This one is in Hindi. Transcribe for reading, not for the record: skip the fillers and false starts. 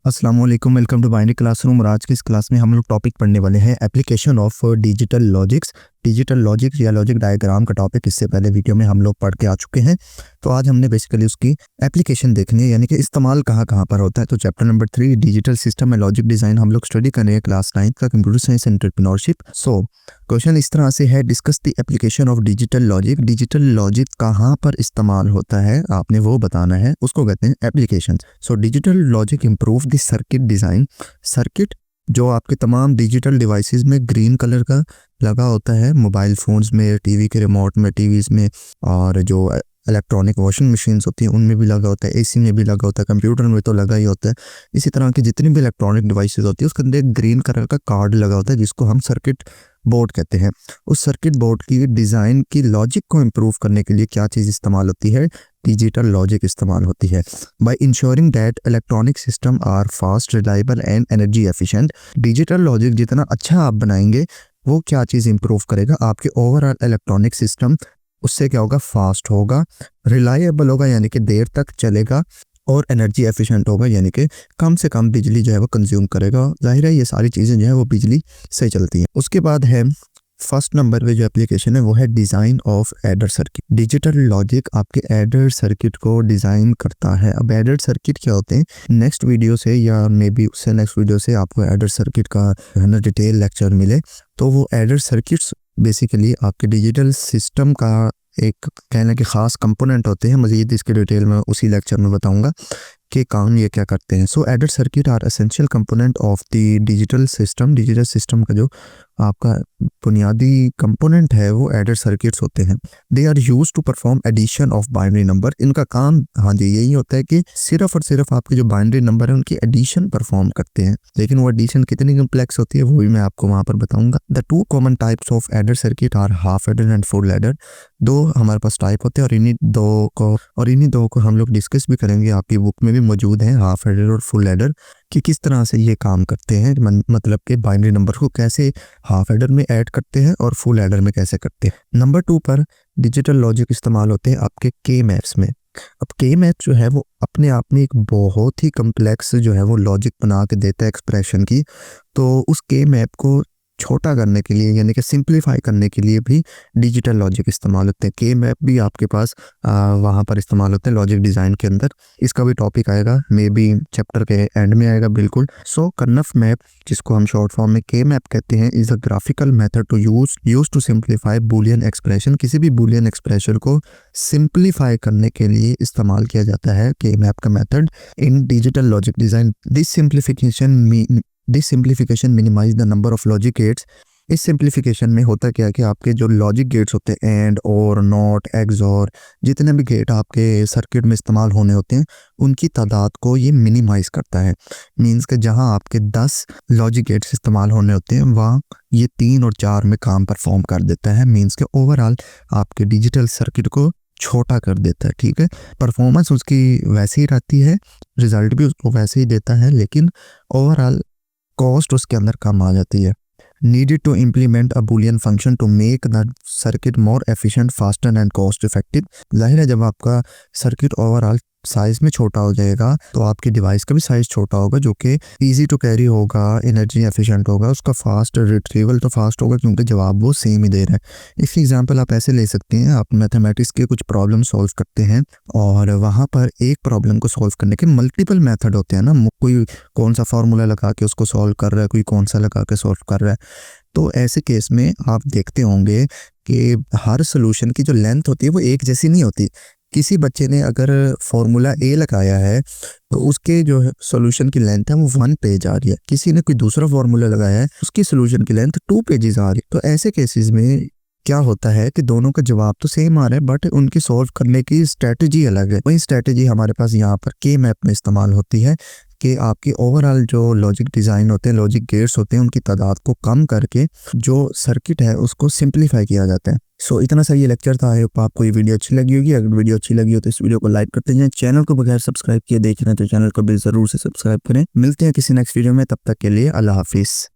अस्सलाम वालेकुम, वेलकम टू बाइनरी क्लासरूम। और आज की इस क्लास में हम लोग टॉपिक पढ़ने वाले हैं application of digital logics. Digital logic या लॉजिक डायग्राम का टॉपिक इससे पहले वीडियो में हम लोग पढ़ के आ चुके हैं। तो आज हमने बेसिकली उसकी एप्लीकेशन देखनी है, यानी कि इस्तेमाल कहाँ कहाँ पर होता है। तो chapter number 3 digital system and logic design हम लोग स्टडी कर रहे हैं क्लास 9 का computer science entrepreneurship. So question इस तरह से है, discuss the application of digital logic. Digital logic कहाँ पर इस्तेमाल होता है आपने वो बताना है, उसको कहते हैं application. So digital logic improve the circuit design. Circuit जो आपके तमाम डिजिटल डिवाइसेस में ग्रीन कलर का लगा होता है, मोबाइल फ़ोन्स में, टीवी के रिमोट में, टीवीज़ में, और जो इलेक्ट्रॉनिक वॉशिंग मशीन्स होती हैं उनमें भी लगा होता है, एसी में भी लगा होता है, कंप्यूटर में तो लगा ही होता है। इसी तरह की जितनी भी इलेक्ट्रॉनिक डिवाइसेस होती है उसके अंदर एक ग्रीन कलर का कार्ड लगा होता है जिसको हम सर्किट बोर्ड कहते हैं। उस सर्किट बोर्ड की डिज़ाइन की लॉजिक को इम्प्रूव करने के लिए क्या चीज़ इस्तेमाल होती है? डिजिटल लॉजिक इस्तेमाल होती है। By ensuring that electronic system are fast, reliable and energy efficient. Digital logic जितना अच्छा आप बनाएंगे वो क्या चीज़ इम्प्रूव करेगा? आपके ओवरऑल इलेक्ट्रॉनिक सिस्टम उससे क्या होगा? फास्ट होगा, रिलायबल होगा यानी कि देर तक चलेगा, और एनर्जी एफिशिएंट होगा यानी कि कम से कम बिजली जो है वो कंज्यूम करेगा। जाहिर है ये सारी चीज़ें जो है वो बिजली से चलती हैं। उसके बाद है फर्स्ट नंबर पे जो एप्लीकेशन है वो है design of adder circuit. Digital logic आपके एडर सर्किट को डिज़ाइन करता है। अब एडर सर्किट क्या होते हैं, नेक्स्ट वीडियो से या मे बी उससे नेक्स्ट वीडियो से आपको एडर सर्किट का है ना डिटेल लेक्चर मिले। तो वो एडर सर्किट्स बेसिकली आपके डिजिटल सिस्टम का एक कहने के ख़ास कंपोनेंट होते हैं। मज़ीद इसके डिटेल में उसी लेक्चर में बताऊंगा कि काम ये क्या करते हैं। So adder circuit are essential component of the digital system. Digital system का जो आपका बुनियादी कंपोनेंट है वो एडर सर्किट्स होते हैं। They are use to perform addition of binary number. इनका काम हाँ जी यही होता है कि सिर्फ और सिर्फ आपके जो बाइनरी नंबर है उनकी एडिशन परफॉर्म करते हैं, लेकिन वो एडिशन कितनी कम्प्लेक्स होती है वो भी मैं आपको वहाँ पर बताऊंगा। The two common types of adder circuit are half adder and full adder. दो हमारे पास टाइप होते हैं और इन्हीं दो को हम लोग डिस्कस भी करेंगे। आपकी बुक में भी मौजूद है हाफ एडर और फुल एडर कि किस तरह से ये काम करते हैं, मतलब कि बाइनरी नंबर को कैसे हाफ एडर में ऐड करते हैं और फुल एडर में कैसे करते हैं। नंबर 2 पर डिजिटल लॉजिक इस्तेमाल होते हैं आपके के मैप्स में। अब के मैप जो है वो अपने आप में एक बहुत ही कम्प्लेक्स जो है वो लॉजिक बना के देता है एक्सप्रेशन की। तो उस के मैप को छोटा करने के लिए यानी कि सिंप्लीफाई करने के लिए भी डिजिटल लॉजिक इस्तेमाल होते हैं। के मैप भी आपके पास वहाँ पर इस्तेमाल होते हैं लॉजिक डिज़ाइन के अंदर। इसका भी टॉपिक आएगा, मे बी चैप्टर के एंड में आएगा बिल्कुल। सो कर्नफ मैप जिसको हम शॉर्ट फॉर्म में के मैप कहते हैं is a graphical method to use to simplify Boolean expression. किसी भी बूलियन एक्सप्रेशन को सिंप्लीफाई करने के लिए इस्तेमाल किया जाता है के मैप का method in digital logic design. This simplification minimize the number of logic gates. इस सिंप्लीफिकेशन में होता क्या है कि आपके जो लॉजिक गेट्स होते हैं एंड और नॉट एक्सॉर जितने भी गेट आपके सर्किट में इस्तेमाल होने होते हैं उनकी तादाद को ये मिनिमाइज करता है। मींस कि जहां आपके 10 लॉजिक गेट्स इस्तेमाल होने होते हैं वहाँ ये 3 और 4 में काम परफॉर्म कर देता है। मींस के ओवरऑल आपके डिजिटल सर्किट को छोटा कर देता है। ठीक है, परफॉर्मेंस उसकी वैसे ही रहती है, रिजल्ट भी उसको वैसे ही देता है, लेकिन ओवरऑल कॉस्ट उसके अंदर कम आ जाती है। Needed to implement a Boolean function to make the circuit more efficient, faster and cost effective. जाहिर है जब आपका सर्किट ओवरऑल साइज में छोटा हो जाएगा तो आपकी डिवाइस का भी साइज छोटा होगा जो कि इजी टू कैरी होगा, एनर्जी एफिशिएंट होगा, उसका फास्ट रिट्रीवल तो फास्ट होगा क्योंकि जवाब वो सेम ही दे रहा है। इसकी एग्जांपल आप ऐसे ले सकते हैं, आप मैथमेटिक्स के कुछ प्रॉब्लम सॉल्व करते हैं और वहाँ पर एक प्रॉब्लम को सॉल्व करने के मल्टीपल मेथड होते हैं ना। कोई कौन सा फार्मूला लगा के उसको सॉल्व कर रहा है, कोई कौन सा लगा के सॉल्व कर रहा है। तो ऐसे केस में आप देखते होंगे कि हर सोल्यूशन की जो लेंथ होती है वो एक जैसी नहीं होती। किसी बच्चे ने अगर फॉर्मूला ए लगाया है तो उसके जो सॉल्यूशन की लेंथ है वो 1 पेज आ रही है। किसी ने कोई दूसरा फॉर्मूला लगाया है उसकी सॉल्यूशन की लेंथ 2 पेजेस आ रही है। तो ऐसे केसेस में क्या होता है कि दोनों का जवाब तो सेम आ रहा है बट उनकी सॉल्व करने की स्ट्रेटजी अलग है। वही स्ट्रेटजी हमारे पास यहाँ पर के मैप में इस्तेमाल होती है कि आपकी ओवरऑल जो लॉजिक डिज़ाइन होते हैं, लॉजिक गेट्स होते हैं, उनकी तादाद को कम करके जो सर्किट है उसको सिंप्लीफाई किया जाता है। सो इतना सा ये लेक्चर था। आई होप आपको ये वीडियो अच्छी लगी होगी। अगर वीडियो अच्छी लगी हो तो इस वीडियो को लाइक करते जाएं। चैनल को बगैर सब्सक्राइब किए देख रहे हैं तो चैनल को भी ज़रूर से सब्सक्राइब करें। मिलते हैं किसी नेक्स्ट वीडियो में, तब तक के लिए अल्लाह हाफिज़।